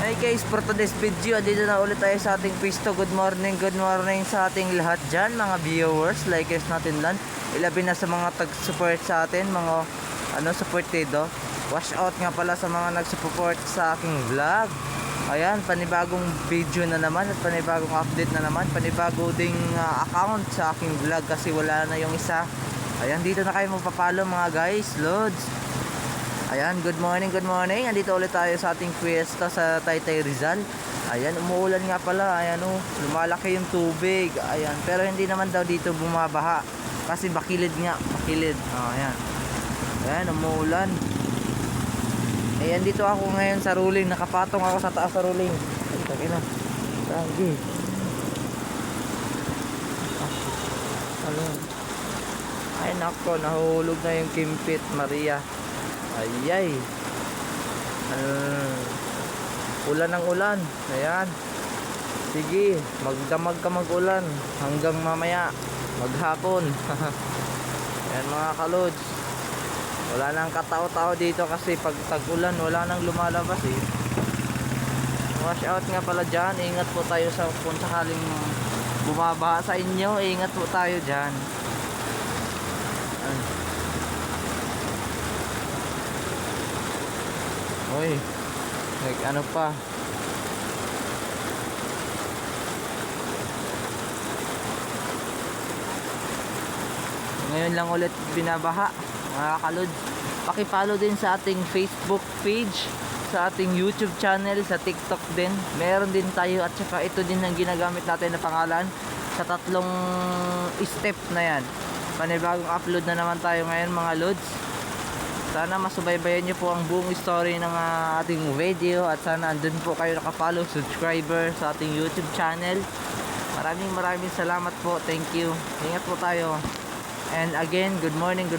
Hi guys, for today's video, dito na ulit tayo sa ating pisto. Good morning sa ating lahat dyan, mga viewers, likers natin lang. Ilabi na sa mga tag-support sa atin, mga supportido. Wash out nga pala sa mga nag-support sa aking vlog. Ayan, panibagong video na naman at panibagong update na naman. Panibago ding account sa aking vlog kasi wala na yung isa. Ayan, dito na kayo magpapalo mga guys, loads. Ayan, good morning. Andito ulit tayo sa ating fiesta sa Taytay Rizal. Ayan, umuulan nga pala. Ayan lumalaki yung tubig. Ayan, pero hindi naman daw dito bumabaha kasi bakilid nga, bakilid. Ayan. Ayan, umuulan. Ayan, dito ako ngayon sa ruling. Nakapatong ako sa taas sa ruling. Ay, na. Lagi. Ay, nako, nahulog na yung Kimpit Maria. Ayay. Ulan ng ulan. Ayan. Sige, magdamag ka mag-ulan hanggang mamaya maghapon. Ayan mga kalods. Wala nang katao-tao dito kasi pag tag-ulan wala nang lumalabas eh. Wash out nga pala dyan. Ingat po tayo sa kung sakaling bumabaha sa inyo. Ingat po tayo dyan. Uy, ano pa? Ngayon lang ulit binabaha, mga kalod. Paki-follow din sa ating Facebook page, sa ating YouTube channel, sa TikTok din. Meron din tayo at saka ito din ang ginagamit natin na pangalan sa tatlong step na yan. Panibagong upload na naman tayo ngayon mga lods. Sana masubaybayan nyo po ang buong story ng ating video at sana andun po kayo nakapollow, subscriber sa ating YouTube channel. Maraming salamat po. Thank you. Ingat po tayo. And again, good morning.